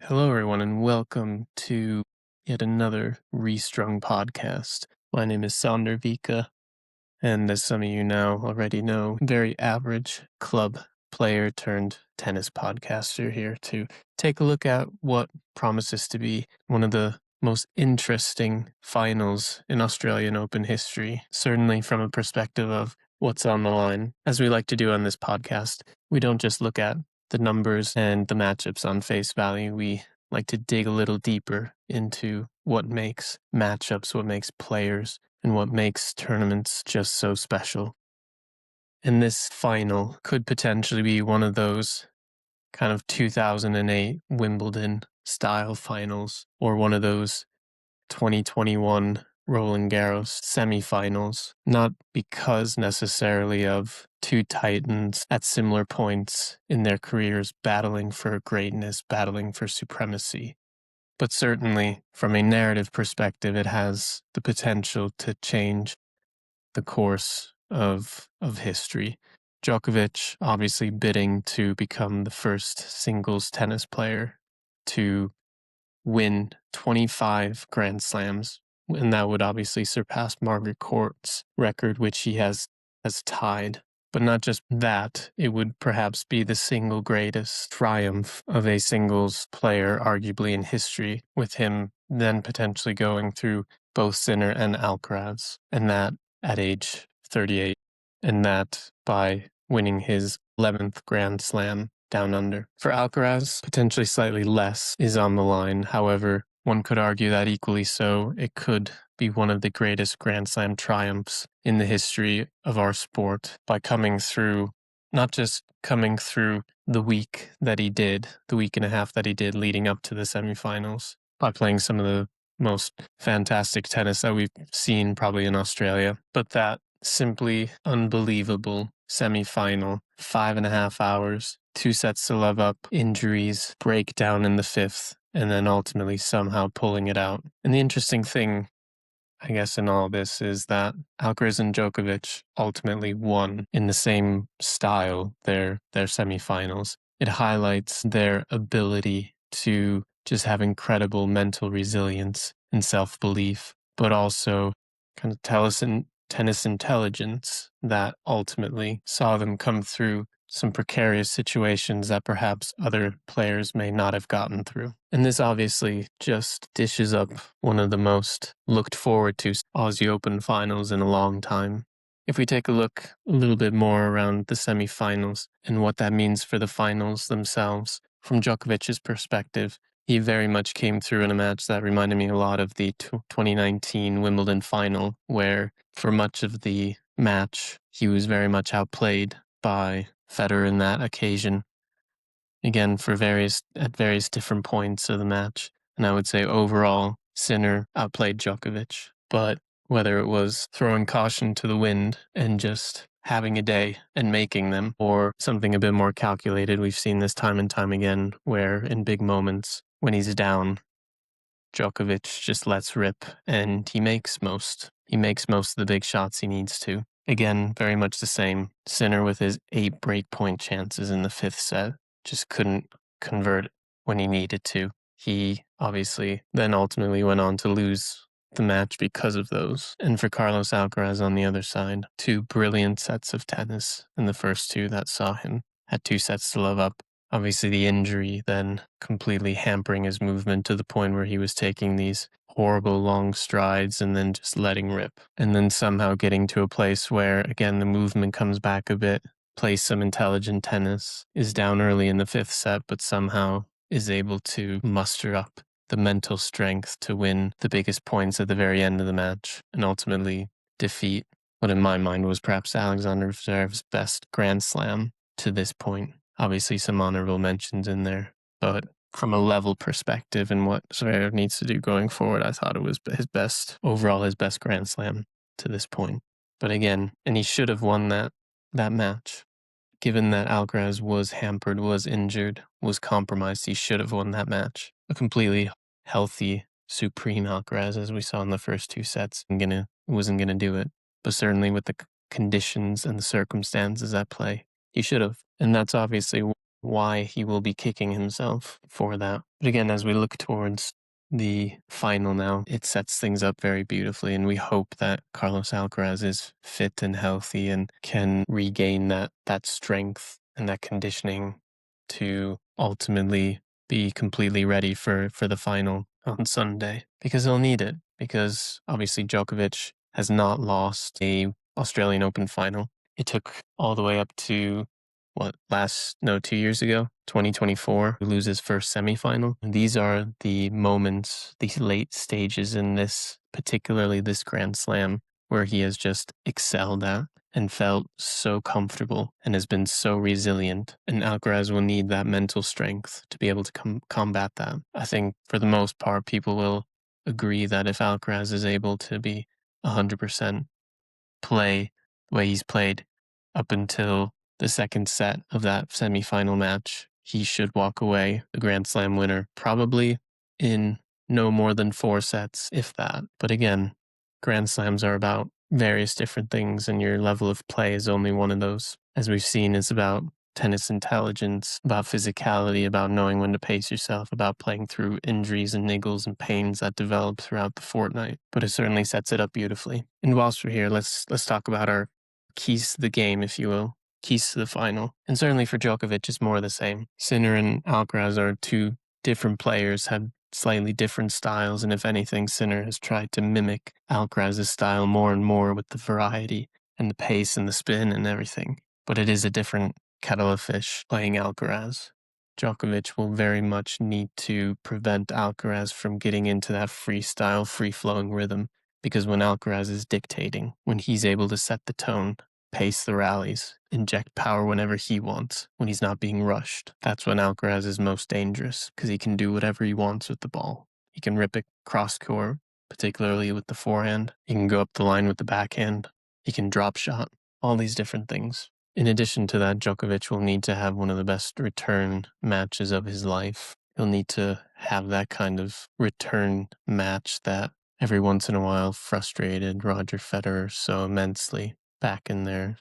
Hello, everyone, and welcome to yet another Restrung podcast. My name is Sander Vika, and as some of you now already know, very average club player turned tennis podcaster here to take a look at what promises to be one of the most interesting finals in Australian Open history, certainly from a perspective of what's on the line. As we like to do on this podcast, we don't just look at the numbers and the matchups on face value. We like to dig a little deeper into what makes matchups, what makes players, and what makes tournaments just so special. And this final could potentially be one of those kind of 2008 Wimbledon style finals, or one of those 2021 Roland Garros semifinals, not because necessarily of two titans at similar points in their careers battling for greatness, battling for supremacy, but certainly from a narrative perspective, it has the potential to change the course of history. Djokovic obviously bidding to become the first singles tennis player to win 25 Grand Slams, and that would obviously surpass Margaret Court's record, which he has tied. But not just that, it would perhaps be the single greatest triumph of a singles player, arguably in history, with him then potentially going through both Sinner and Alcaraz, and that at age 38, and that by winning his 11th Grand Slam down under. For Alcaraz, potentially slightly less is on the line. However, one could argue that equally so, it could be one of the greatest Grand Slam triumphs in the history of our sport by coming through, not just coming through the week that he did, the week and a half that he did leading up to the semifinals, by playing some of the most fantastic tennis that we've seen probably in Australia, but that simply unbelievable semifinal, 5.5 hours, 2 sets to love up, injuries, breakdown in the fifth, and then ultimately somehow pulling it out. And the interesting thing, I guess, in all this is that Alcaraz and Djokovic ultimately won in the same style their semifinals. It highlights their ability to just have incredible mental resilience and self-belief, but also kind of tennis intelligence that ultimately saw them come through some precarious situations that perhaps other players may not have gotten through. And this obviously just dishes up one of the most looked forward to Aussie Open finals in a long time. If we take a look a little bit more around the semifinals and what that means for the finals themselves, from Djokovic's perspective, he very much came through in a match that reminded me a lot of the 2019 Wimbledon final, where for much of the match, he was very much outplayed by Federer in that occasion. Again, at various different points of the match. And I would say overall, Sinner outplayed Djokovic. But whether it was throwing caution to the wind and just having a day and making them, or something a bit more calculated, we've seen this time and time again, where in big moments, when he's down, Djokovic just lets rip and he makes most of the big shots he needs to. Again, very much the same. Sinner with his 8 breakpoint chances in the fifth set just couldn't convert when he needed to. He obviously then ultimately went on to lose the match because of those. And for Carlos Alcaraz on the other side, 2 brilliant sets of tennis in the first 2 that saw him had 2 sets to love up. Obviously, the injury then completely hampering his movement to the point where he was taking these horrible long strides and then just letting rip. And then somehow getting to a place where, again, the movement comes back a bit, plays some intelligent tennis, is down early in the fifth set, but somehow is able to muster up the mental strength to win the biggest points at the very end of the match and ultimately defeat what in my mind was perhaps Alexander Zverev's best Grand Slam to this point. Obviously, some honorable mentions in there, but from a level perspective and what Zverev needs to do going forward, I thought it was his best Grand Slam to this point. But again, and he should have won that match. Given that Alcaraz was hampered, was injured, was compromised, he should have won that match. A completely healthy, supreme Alcaraz, as we saw in the first 2 sets, wasn't gonna do it. But certainly with the conditions and the circumstances at play, he should have. And that's obviously why he will be kicking himself for that. But again, as we look towards the final now, it sets things up very beautifully, and we hope that Carlos Alcaraz is fit and healthy and can regain that strength and that conditioning to ultimately be completely ready for the final on Sunday, because he'll need it, because obviously Djokovic has not lost a Australian Open final. It took all the way up to 2 years ago, 2024, to lose his first semifinal. These are the moments, these late stages in this, particularly this Grand Slam, where he has just excelled at and felt so comfortable and has been so resilient. And Alcaraz will need that mental strength to be able to combat that. I think for the most part, people will agree that if Alcaraz is able to be 100% play the way he's played up until the second set of that semifinal match, he should walk away the Grand Slam winner, probably in no more than 4 sets, if that. But again, Grand Slams are about various different things, and your level of play is only one of those. As we've seen, it's about tennis intelligence, about physicality, about knowing when to pace yourself, about playing through injuries and niggles and pains that develop throughout the fortnight. But it certainly sets it up beautifully. And whilst we're here, let's talk about our keys to the game, if you will, keys to the final. And certainly for Djokovic, it's more of the same. Sinner and Alcaraz are 2 different players, have slightly different styles, and if anything, Sinner has tried to mimic Alcaraz's style more and more with the variety and the pace and the spin and everything. But it is a different kettle of fish playing Alcaraz. Djokovic will very much need to prevent Alcaraz from getting into that freestyle, free-flowing rhythm, because when Alcaraz is dictating, when he's able to set the tone, pace the rallies, inject power whenever he wants, when he's not being rushed, that's when Alcaraz is most dangerous, because he can do whatever he wants with the ball. He can rip it cross court, particularly with the forehand. He can go up the line with the backhand. He can drop shot, all these different things. In addition to that, Djokovic will need to have one of the best return matches of his life. He'll need to have that kind of return match that every once in a while frustrated Roger Federer so immensely back in their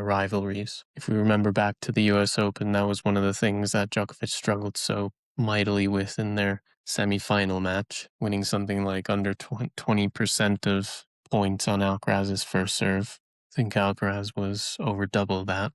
rivalries. If we remember back to the US Open, that was one of the things that Djokovic struggled so mightily with in their semi-final match, winning something like under 20% of points on Alcaraz's first serve. I think Alcaraz was over double that,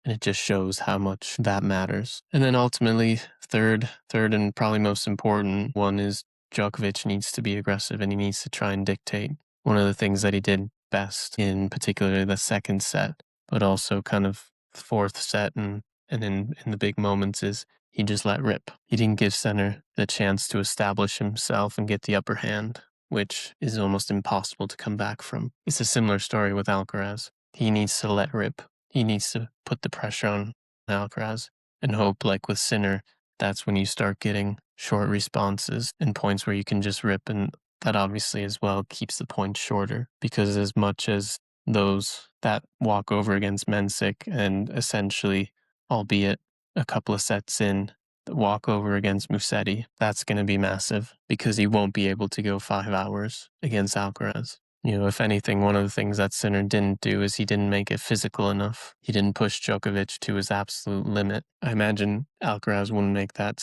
and it just shows how much that matters. And then ultimately, third and probably most important one is Djokovic needs to be aggressive and he needs to try and dictate. One of the things that he did best in particularly the second set, but also kind of fourth set and in the big moments, is he just let rip. He didn't give Sinner the chance to establish himself and get the upper hand, which is almost impossible to come back from. It's a similar story with Alcaraz. He needs to let rip. He needs to put the pressure on Alcaraz and hope, like with Sinner, that's when you start getting short responses and points where you can just rip, and that obviously as well keeps the points shorter, because as much as those that walk over against Mensik and essentially, albeit a couple of sets in, the walkover against Musetti, that's going to be massive because he won't be able to go 5 hours against Alcaraz. You know, if anything, one of the things that Sinner didn't do is he didn't make it physical enough. He didn't push Djokovic to his absolute limit. I imagine Alcaraz wouldn't make that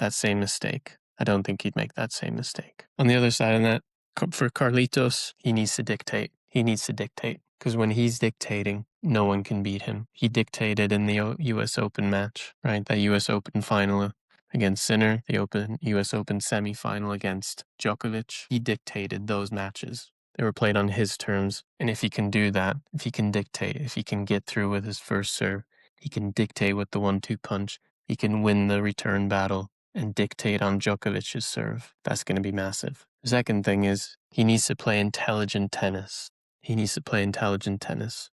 same mistake. I don't think he'd make that same mistake. On the other side of that, for Carlitos, he needs to dictate. He needs to dictate, because when he's dictating, no one can beat him. He dictated in the US Open match, right? That US Open final against Sinner, the US Open semifinal against Djokovic. He dictated those matches. They were played on his terms. And if he can do that, if he can dictate, if he can get through with his first serve, he can dictate with the 1-2 punch, he can win the return battle and dictate on Djokovic's serve. That's going to be massive. The second thing is he needs to play intelligent tennis. He needs to play intelligent tennis.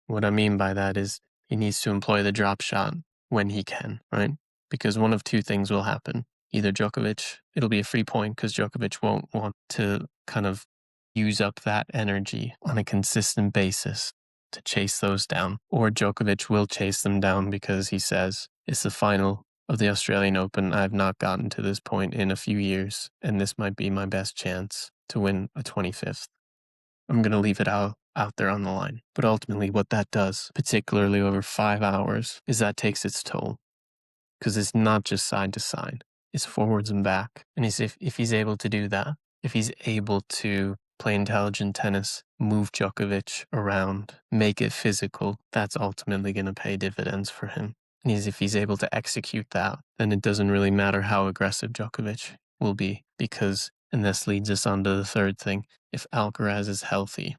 What I mean by that is he needs to employ the drop shot when he can, right? Because one of 2 things will happen. Either Djokovic, it'll be a free point because Djokovic won't want to kind of use up that energy on a consistent basis to chase those down. Or Djokovic will chase them down because he says, it's the final of the Australian Open. I've not gotten to this point in a few years, and this might be my best chance to win a 25th. I'm going to leave it out there on the line. But ultimately what that does, particularly over 5 hours, is that takes its toll. because it's not just side to side, it's forwards and back. And if he's able to do that, if he's able to play intelligent tennis, move Djokovic around, make it physical, that's ultimately going to pay dividends for him. And if he's able to execute that, then it doesn't really matter how aggressive Djokovic will be, because, and this leads us on to the third thing, if Alcaraz is healthy,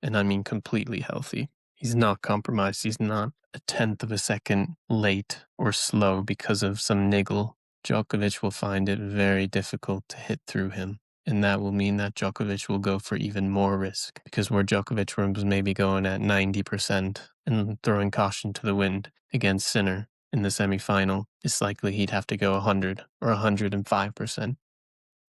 and I mean completely healthy, he's not compromised, he's not a tenth of a second late or slow because of some niggle, Djokovic will find it very difficult to hit through him. And that will mean that Djokovic will go for even more risk, because where Djokovic was maybe going at 90% and throwing caution to the wind against Sinner in the semifinal, it's likely he'd have to go 100 or 105%.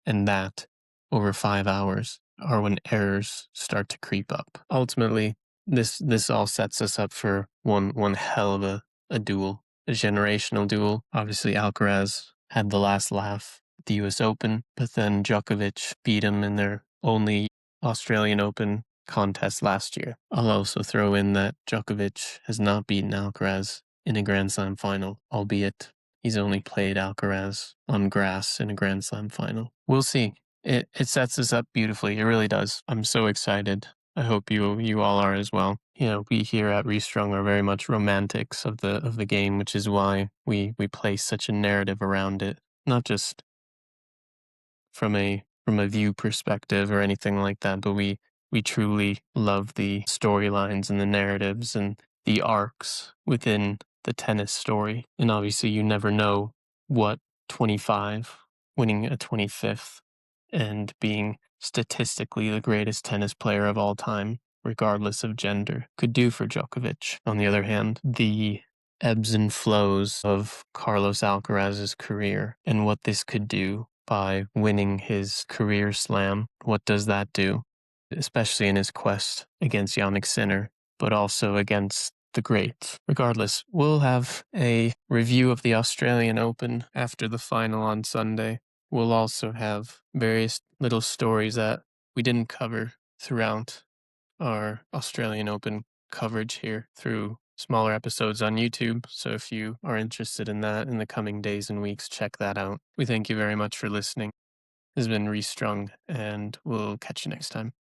And that, over 5 hours, are when errors start to creep up. Ultimately, this all sets us up for one hell of a duel, a generational duel. Obviously, Alcaraz had the last laugh at the US Open, but then Djokovic beat him in their only Australian Open contest last year. I'll also throw in that Djokovic has not beaten Alcaraz in a Grand Slam final, albeit he's only played Alcaraz on grass in a Grand Slam final. We'll see. It sets us up beautifully. It really does. I'm so excited. I hope you all are as well. You know, we here at Restrung are very much romantics of the game, which is why we place such a narrative around it. Not just from a view perspective or anything like that, but we truly love the storylines and the narratives and the arcs within the tennis story. And obviously you never know what 25 winning a 25th and being statistically the greatest tennis player of all time, regardless of gender, could do for Djokovic. On the other hand, the ebbs and flows of Carlos Alcaraz's career and what this could do by winning his career slam. What does that do? Especially in his quest against Jannik Sinner, but also against the greats. Regardless, we'll have a review of the Australian Open after the final on Sunday. We'll also have various little stories that we didn't cover throughout our Australian Open coverage here through smaller episodes on YouTube. So if you are interested in that in the coming days and weeks, check that out. We thank you very much for listening. This has been Restrung, and we'll catch you next time.